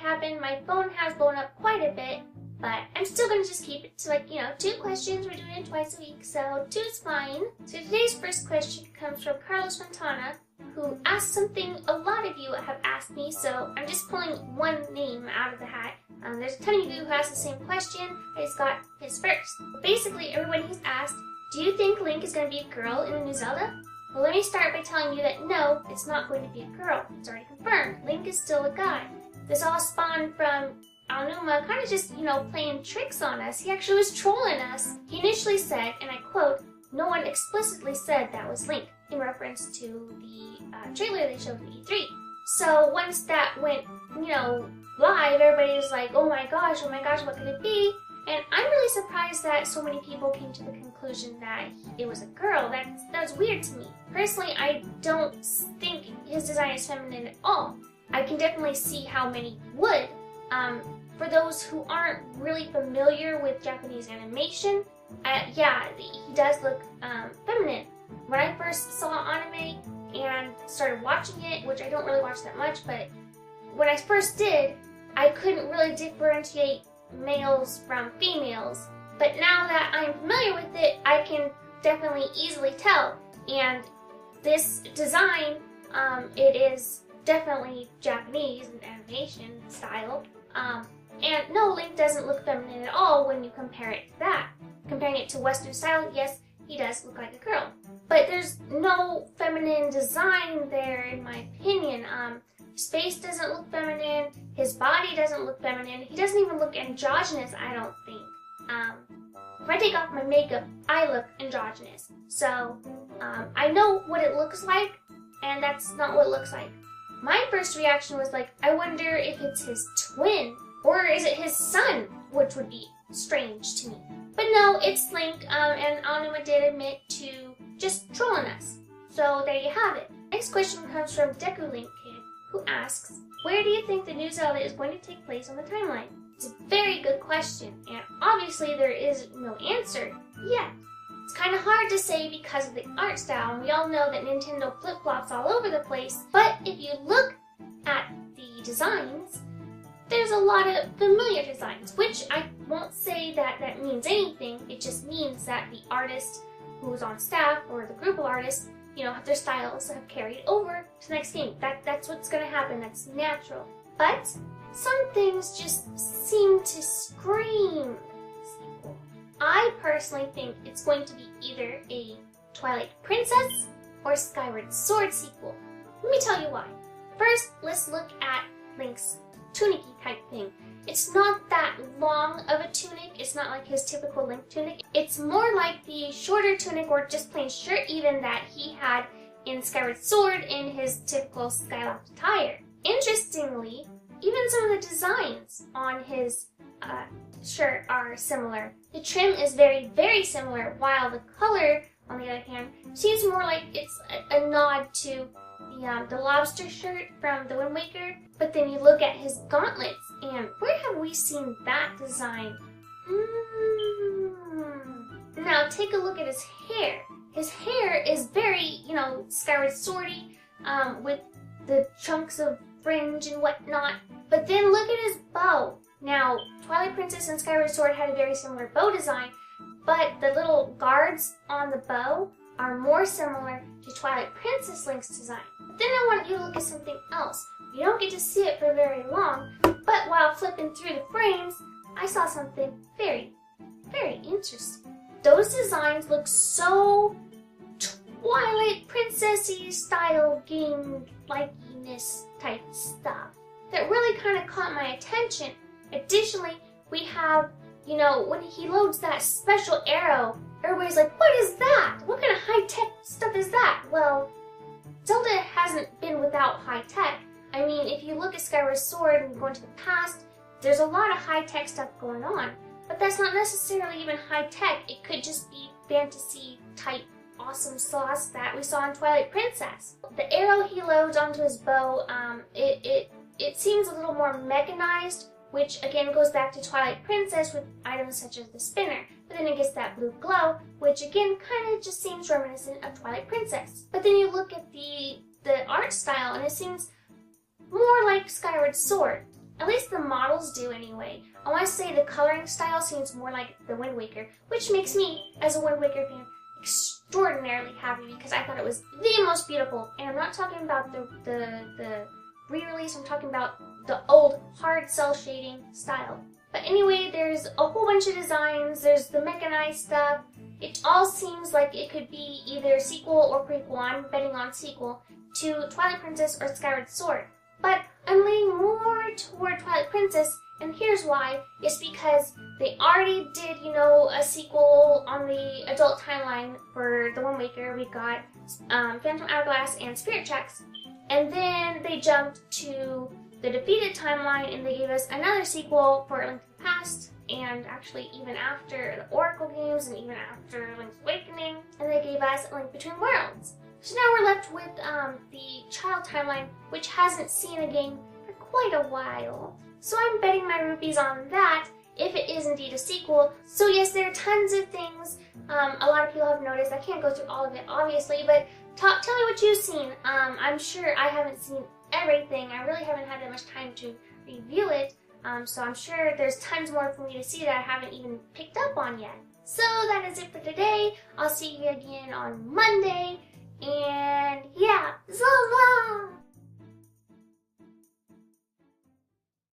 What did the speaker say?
happened. My phone has blown up quite a bit, but I'm still gonna just keep it to, like, 2 questions. We're doing it twice a week, so 2 is fine. So today's first question comes from Carlos Fontana, who asked something a lot of you have asked me, so I'm just pulling one name out of the hat. There's a ton of you who asked the same question. I just got his first. Basically, everyone has asked, do you think Link is going to be a girl in the new Zelda? Well, let me start by telling you that no, it's not going to be a girl. It's already confirmed. Link is still a guy. This all spawned from Aonuma kind of just, playing tricks on us. He actually was trolling us. He initially said, and I quote, "No one explicitly said that was Link," in reference to the trailer they showed at E3. So once that went, live, everybody was like, oh my gosh, what could it be? And I'm really surprised that so many people came to the conclusion that it was a girl. That was weird to me. Personally, I don't think his design is feminine at all. I can definitely see how many would. For those who aren't really familiar with Japanese animation, yeah, he does look feminine. When I first saw anime and started watching it, which I don't really watch that much, but when I first did, I couldn't really differentiate males from females. But now that I'm familiar with it, I can definitely easily tell. And this design, it is definitely Japanese in animation style. And no, Link doesn't look feminine at all when you compare it to that. Comparing it to Western style, yes, he does look like a girl. But there's no feminine design there, in my opinion. His face doesn't look feminine. His body doesn't look feminine. He doesn't even look androgynous, I don't think. If I take off my makeup, I look androgynous. So, I know what it looks like, and that's not what it looks like. My first reaction was like, I wonder if it's his twin, or is it his son, which would be strange to me. But no, it's Link, and Aonuma did admit to just trolling us. So there you have it. Next question comes from Deku Link Kid, who asks, where do you think the new Zelda is going to take place on the timeline? It's a very good question, and obviously there is no answer yet. It's kind of hard to say because of the art style, and we all know that Nintendo flip-flops all over the place, but if you look at the designs, there's a lot of familiar designs, which I won't say that means anything. It just means that the artist who's on staff, or the group of artists, their styles have carried over to the next game. That's what's going to happen. That's natural. But some things just seem to scream sequel. I personally think it's going to be either a Twilight Princess or Skyward Sword sequel. Let me tell you why. First, let's look at Link's tunic-y type thing. It's not that long of a tunic. It's not like his typical Link tunic. It's more like the shorter tunic or just plain shirt even that he had in Skyward Sword in his typical Skyloft attire. Interestingly, even some of the designs on his shirt are similar. The trim is very, very similar, while the color, on the other hand, seems more like it's a nod to the lobster shirt from the Wind Waker. But then you look at his gauntlets, and where have we seen that design? Now take a look at his hair. His hair is very, Skyward Swordy, with the chunks of fringe and whatnot. But then look at his bow. Now, Twilight Princess and Skyward Sword had a very similar bow design, but the little guards on the bow are more similar to Twilight Princess Link's design. But then I want you to look at something else. You don't get to see it for very long, but while flipping through the frames, I saw something very, very interesting. Those designs look so Twilight Princess-y style game-likeness type stuff that really kind of caught my attention. Additionally, we have, when he loads that special arrow, everybody's like, what is that? What kind of high-tech stuff is that? Well, Zelda hasn't been without high-tech. I mean, if you look at Skyward Sword and go into the past, there's a lot of high-tech stuff going on. But that's not necessarily even high-tech. It could just be fantasy-type awesome sauce that we saw in Twilight Princess. The arrow he loads onto his bow, it seems a little more mechanized, which again goes back to Twilight Princess with items such as the spinner. But then it gets that blue glow, which again kind of just seems reminiscent of Twilight Princess. But then you look at the art style and it seems more like Skyward Sword. At least the models do anyway. I want to say the coloring style seems more like the Wind Waker, which makes me, as a Wind Waker fan, extraordinarily happy because I thought it was the most beautiful. And I'm not talking about the re-release, I'm talking about the old hard cell shading style. But anyway, there's a whole bunch of designs, there's the mechanized stuff. It all seems like it could be either sequel or prequel. I'm betting on sequel to Twilight Princess or Skyward Sword. But I'm leaning more toward Twilight Princess, and here's why. It's because they already did, you know, a sequel on the adult timeline for the Wind Waker. We got Phantom Hourglass and Spirit Tracks. And then they jumped to the defeated timeline and they gave us another sequel for Link to the Past, and actually even after the Oracle games and even after Link's Awakening, and they gave us A Link Between Worlds. So now we're left with the child timeline, which hasn't seen a game for quite a while. So I'm betting my rupees on that if it is indeed a sequel. So yes, there are tons of things a lot of people have noticed. I can't go through all of it, obviously, but tell me what you've seen. I'm sure I haven't seen everything. I really haven't had that much time to review it, so I'm sure there's tons more for me to see that I haven't even picked up on yet. So that is it for today. I'll see you again on Monday, and yeah, Zelda!